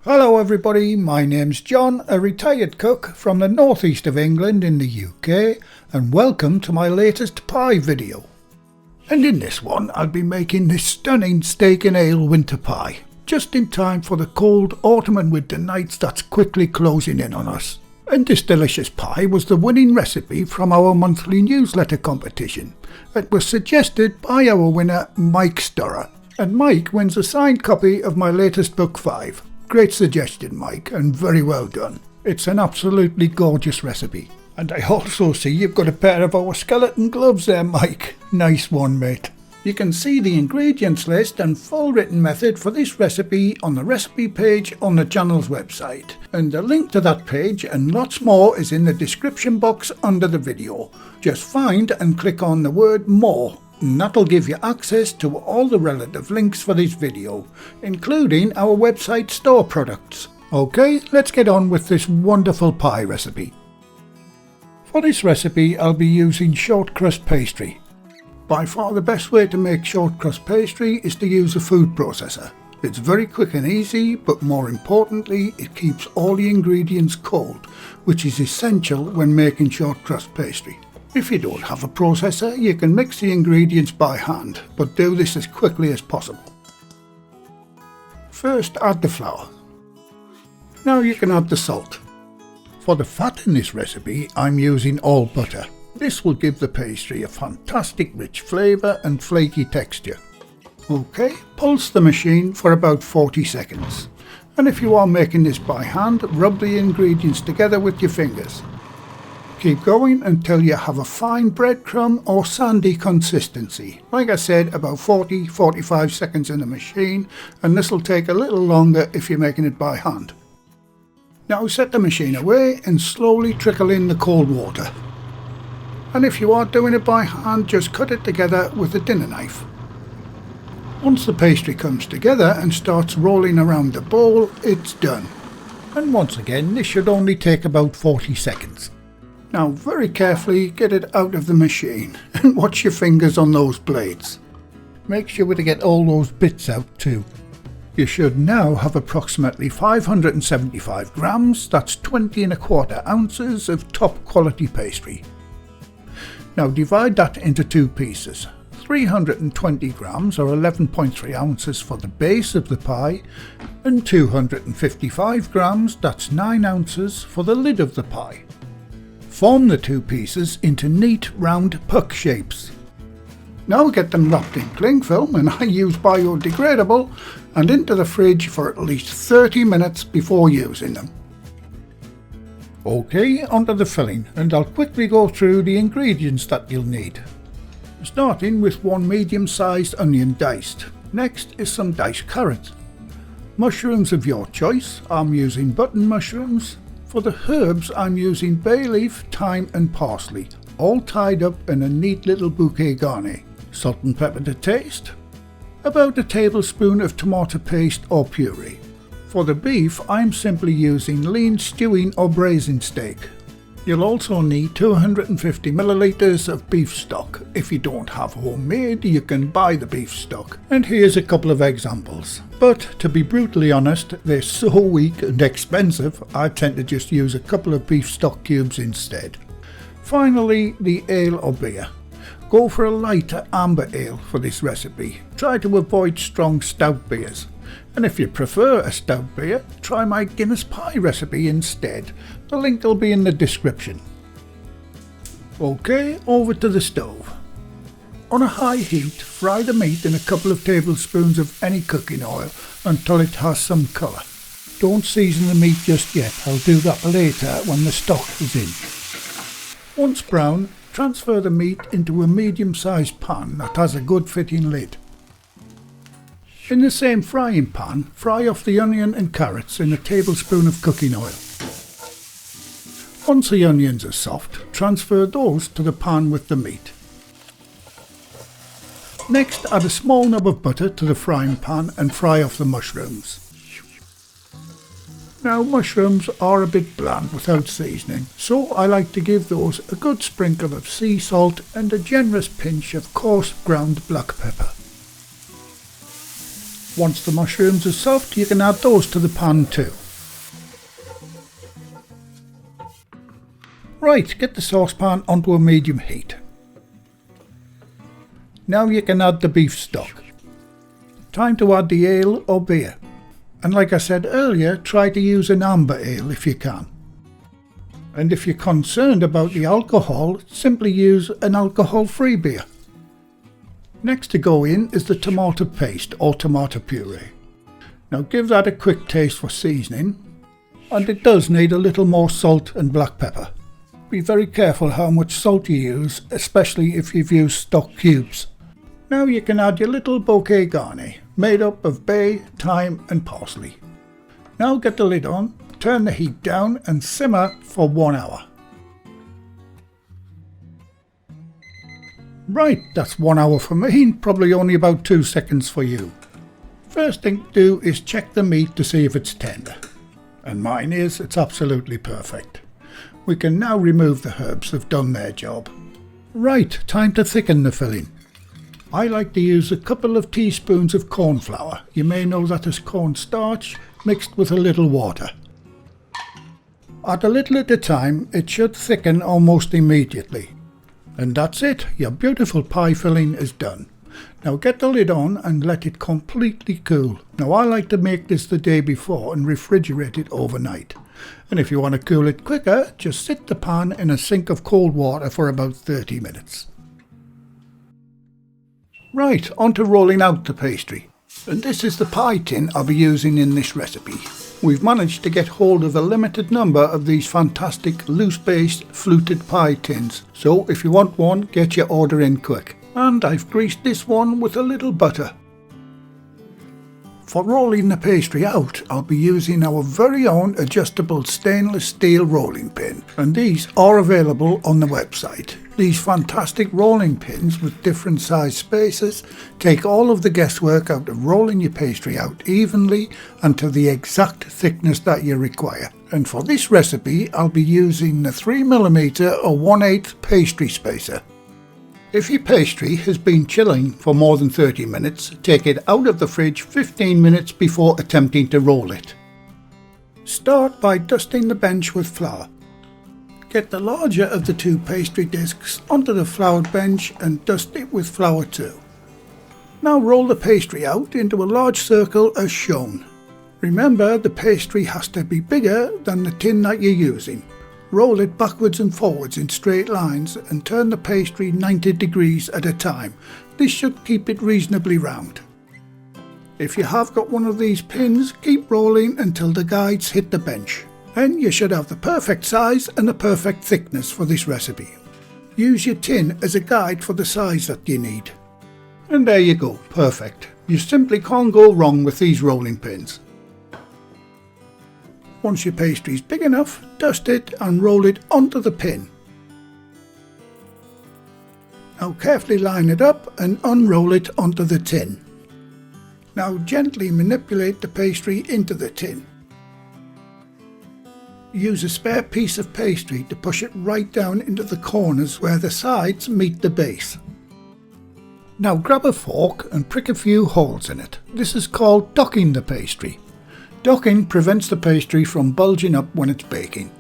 Hello everybody, my name's John, a retired cook from the northeast of England in the UK, and welcome to my latest pie video. And in this one I'll be making this stunning steak and ale winter pie, just in time for the cold autumn and winter nights that's quickly closing in on us. And this delicious pie was the winning recipe from our monthly newsletter competition. It was suggested by our winner Mike Sturrer, and Mike wins a signed copy of my latest book 5. Great suggestion, Mike, and very well done. It's an absolutely gorgeous recipe. And I also see you've got a pair of our skeleton gloves there, Mike. Nice one, mate. You can see the ingredients list and full written method for this recipe on the recipe page on the channel's website. And the link to that page and lots more is in the description box under the video. Just find and click on the word more. And that'll give you access to all the relative links for this video, including our website store products. Okay, let's get on with this wonderful pie recipe. For this recipe I'll be using short crust pastry. By far the best way to make short crust pastry is to use a food processor. It's very quick and easy, but more importantly it keeps all the ingredients cold, which is essential when making short crust pastry. If you don't have a processor, you can mix the ingredients by hand, but do this as quickly as possible. First, add the flour. Now you can add the salt. For the fat in this recipe, I'm using all butter. This will give the pastry a fantastic rich flavour and flaky texture. Okay, pulse the machine for about 40 seconds. And if you are making this by hand, rub the ingredients together with your fingers. Keep going until you have a fine breadcrumb or sandy consistency. Like I said, about 40-45 seconds in the machine, and this will take a little longer if you're making it by hand. Now set the machine away and slowly trickle in the cold water. And if you are doing it by hand, just cut it together with a dinner knife. Once the pastry comes together and starts rolling around the bowl, it's done. And once again, this should only take about 40 seconds. Now very carefully get it out of the machine and watch your fingers on those blades. Make sure to get all those bits out too. You should now have approximately 575 grams, that's 20 1/4 ounces of top quality pastry. Now divide that into two pieces. 320 grams or 11.3 ounces for the base of the pie, and 255 grams, that's 9 ounces, for the lid of the pie. Form the two pieces into neat round puck shapes. Now get them wrapped in cling film, and I use biodegradable, and into the fridge for at least 30 minutes before using them. Okay, onto the filling, and I'll quickly go through the ingredients that you'll need. Starting with one medium-sized onion diced. Next is some diced carrots. Mushrooms of your choice, I'm using button mushrooms. For the herbs I'm using bay leaf, thyme and parsley, all tied up in a neat little bouquet garni. Salt and pepper to taste. About a tablespoon of tomato paste or puree. For the beef I'm simply using lean stewing or braising steak. You'll also need 250 millilitres of beef stock. If you don't have homemade, you can buy the beef stock. And here's a couple of examples. But to be brutally honest, they're so weak and expensive, I tend to just use a couple of beef stock cubes instead. Finally, the ale or beer. Go for a lighter amber ale for this recipe. Try to avoid strong stout beers. And if you prefer a stout beer, try my Guinness pie recipe instead. The link will be in the description. Okay, over to the stove. On a high heat, fry the meat in a couple of tablespoons of any cooking oil until it has some colour. Don't season the meat just yet, I'll do that later when the stock is in. Once brown, transfer the meat into a medium-sized pan that has a good fitting lid. In the same frying pan, fry off the onion and carrots in a tablespoon of cooking oil. Once the onions are soft, transfer those to the pan with the meat. Next, add a small nub of butter to the frying pan and fry off the mushrooms. Now mushrooms are a bit bland without seasoning, so I like to give those a good sprinkle of sea salt and a generous pinch of coarse ground black pepper. Once the mushrooms are soft, you can add those to the pan too. Right, get the saucepan onto a medium heat. Now you can add the beef stock. Time to add the ale or beer. And like I said earlier, try to use an amber ale if you can. And if you're concerned about the alcohol, simply use an alcohol-free beer. Next to go in is the tomato paste or tomato puree. Now give that a quick taste for seasoning, and it does need a little more salt and black pepper. Be very careful how much salt you use, especially if you've used stock cubes. Now you can add your little bouquet garni, made up of bay, thyme and parsley. Now get the lid on, turn the heat down and simmer for 1 hour. Right, that's 1 hour for me, probably only about 2 seconds for you. First thing to do is check the meat to see if it's tender. And mine is, it's absolutely perfect. We can now remove the herbs that have done their job. Right, time to thicken the filling. I like to use a couple of teaspoons of corn flour. You may know that as cornstarch mixed with a little water. Add a little at a time, it should thicken almost immediately. And that's it, your beautiful pie filling is done. Now get the lid on and let it completely cool. Now I like to make this the day before and refrigerate it overnight. And if you want to cool it quicker, just sit the pan in a sink of cold water for about 30 minutes. Right, on to rolling out the pastry. And this is the pie tin I'll be using in this recipe. We've managed to get hold of a limited number of these fantastic loose-based fluted pie tins, so if you want one, get your order in quick. And I've greased this one with a little butter. For rolling the pastry out, I'll be using our very own adjustable stainless steel rolling pin, and these are available on the website. These fantastic rolling pins with different size spaces take all of the guesswork out of rolling your pastry out evenly and to the exact thickness that you require. And for this recipe, I'll be using the 3mm or 1/8 pastry spacer. If your pastry has been chilling for more than 30 minutes, take it out of the fridge 15 minutes before attempting to roll it. Start by dusting the bench with flour. Get the larger of the 2 pastry discs onto the floured bench and dust it with flour too. Now roll the pastry out into a large circle as shown. Remember, the pastry has to be bigger than the tin that you're using. Roll it backwards and forwards in straight lines and turn the pastry 90 degrees at a time. This should keep it reasonably round. If you have got one of these pins, keep rolling until the guides hit the bench. Then you should have the perfect size and the perfect thickness for this recipe. Use your tin as a guide for the size that you need. And there you go, perfect. You simply can't go wrong with these rolling pins. Once your pastry is big enough, dust it and roll it onto the pin. Now carefully line it up and unroll it onto the tin. Now gently manipulate the pastry into the tin. Use a spare piece of pastry to push it right down into the corners where the sides meet the base. Now grab a fork and prick a few holes in it. This is called docking the pastry. Docking prevents the pastry from bulging up when it's baking.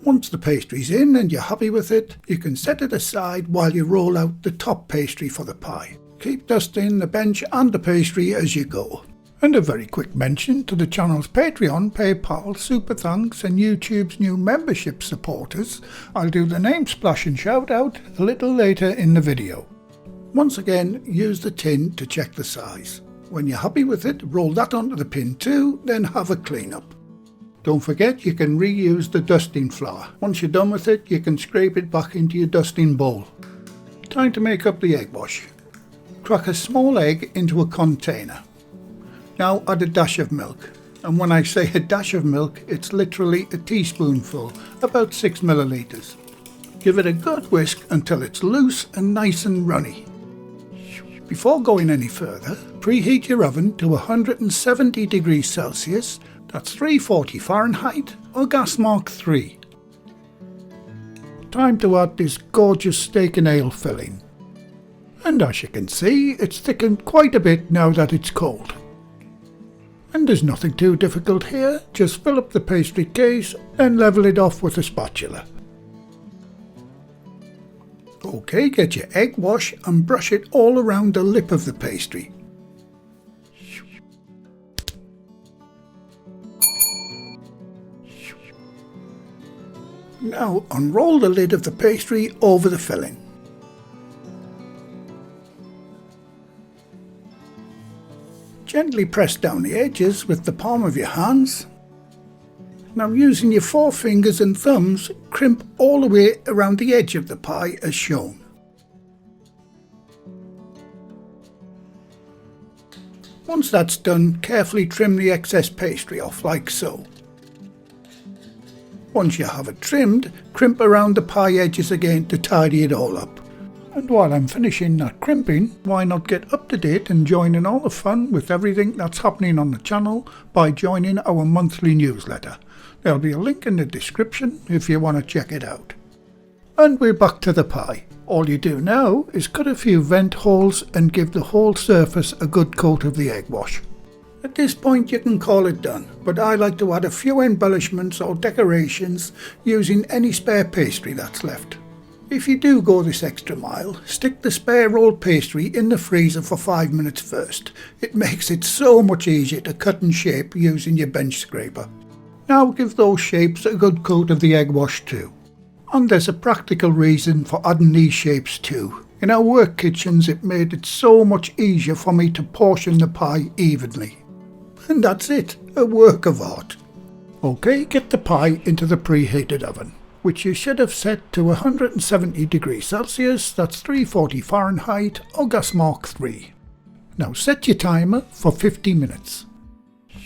Once the pastry's in and you're happy with it, you can set it aside while you roll out the top pastry for the pie. Keep dusting the bench and the pastry as you go. And a very quick mention to the channel's Patreon, PayPal, Super Thanks and YouTube's new membership supporters. I'll do the name splash and shout out a little later in the video. Once again, use the tin to check the size. When you're happy with it, roll that onto the pin too, then have a clean up. Don't forget you can reuse the dusting flour. Once you're done with it, you can scrape it back into your dusting bowl. Time to make up the egg wash. Crack a small egg into a container. Now add a dash of milk. And when I say a dash of milk, it's literally a teaspoonful, about 6 milliliters. Give it a good whisk until it's loose and nice and runny. Before going any further, preheat your oven to 170 degrees Celsius, that's 340 Fahrenheit, or gas mark 3. Time to add this gorgeous steak and ale filling. And as you can see, it's thickened quite a bit now that it's cold. And there's nothing too difficult here, just fill up the pastry case and level it off with a spatula. Okay, get your egg wash and brush it all around the lip of the pastry. Now unroll the lid of the pastry over the filling. Gently press down the edges with the palm of your hands. Now using your forefingers and thumbs, crimp all the way around the edge of the pie as shown. Once that's done, carefully trim the excess pastry off like so. Once you have it trimmed, crimp around the pie edges again to tidy it all up. And while I'm finishing that crimping, why not get up to date and join in all the fun with everything that's happening on the channel by joining our monthly newsletter. There'll be a link in the description if you want to check it out. And we're back to the pie. All you do now is cut a few vent holes and give the whole surface a good coat of the egg wash. At this point you can call it done, but I like to add a few embellishments or decorations using any spare pastry that's left. If you do go this extra mile, stick the spare rolled pastry in the freezer for 5 minutes first. It makes it so much easier to cut and shape using your bench scraper. Now give those shapes a good coat of the egg wash too. And there's a practical reason for adding these shapes too. In our work kitchens it made it so much easier for me to portion the pie evenly. And that's it, a work of art. Okay, get the pie into the preheated oven, which you should have set to 170 degrees Celsius, that's 340 Fahrenheit or gas mark 3. Now set your timer for 50 minutes.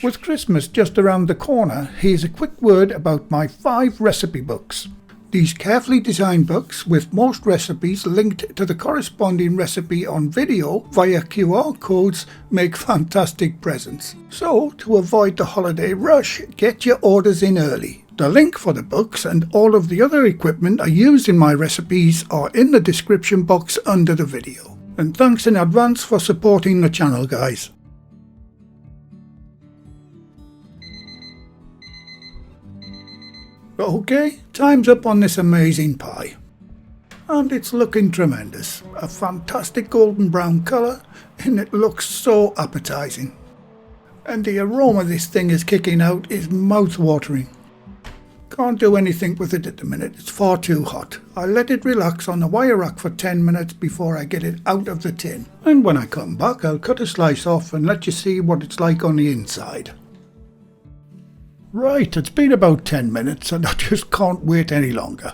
With Christmas just around the corner, here's a quick word about my 5 recipe books. These carefully designed books, with most recipes linked to the corresponding recipe on video via QR codes, make fantastic presents. So, to avoid the holiday rush, get your orders in early. The link for the books and all of the other equipment I use in my recipes are in the description box under the video. And thanks in advance for supporting the channel, guys. Okay, time's up on this amazing pie. And it's looking tremendous. A fantastic golden brown colour, and it looks so appetising. And the aroma this thing is kicking out is mouth-watering. Can't do anything with it at the minute, it's far too hot. I let it relax on the wire rack for 10 minutes before I get it out of the tin. And when I come back, I'll cut a slice off and let you see what it's like on the inside. Right, it's been about 10 minutes and I just can't wait any longer.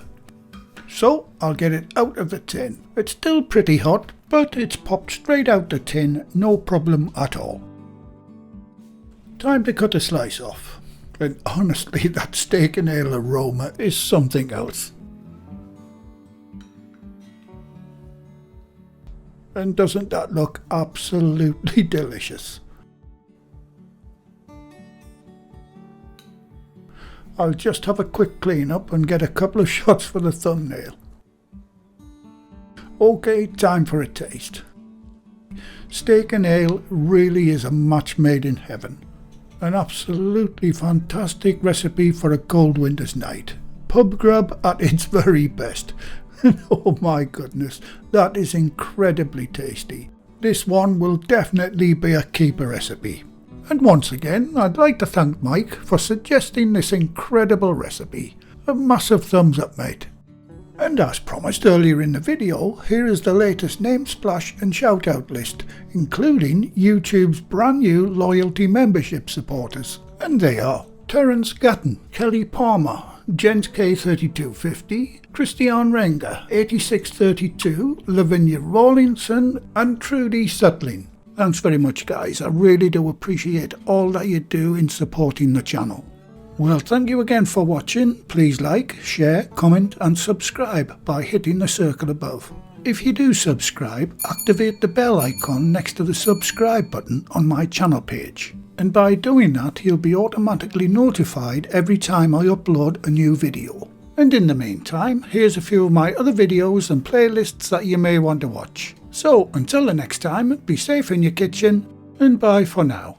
So I'll get it out of the tin. It's still pretty hot, but it's popped straight out the tin, no problem at all. Time to cut a slice off. And honestly, that steak and ale aroma is something else. And doesn't that look absolutely delicious? I'll just have a quick clean up and get a couple of shots for the thumbnail. Okay, time for a taste. Steak and ale really is a match made in heaven. An absolutely fantastic recipe for a cold winter's night. Pub grub at its very best. Oh my goodness, that is incredibly tasty. This one will definitely be a keeper recipe. And once again, I'd like to thank Mike for suggesting this incredible recipe. A massive thumbs up, mate. And as promised earlier in the video, here is the latest name splash and shout out list, including YouTube's brand new loyalty membership supporters. And they are Terence Gatton, Kelly Palmer, Jens K3250, Christian Renger, 8632, Lavinia Rawlinson and Trudy Sutling. Thanks very much, guys. I really do appreciate all that you do in supporting the channel. Well, thank you again for watching. Please like, share, comment and subscribe by hitting the circle above. If you do subscribe, activate the bell icon next to the subscribe button on my channel page. And by doing that, you'll be automatically notified every time I upload a new video. And in the meantime, here's a few of my other videos and playlists that you may want to watch. So, until the next time, be safe in your kitchen, and bye for now.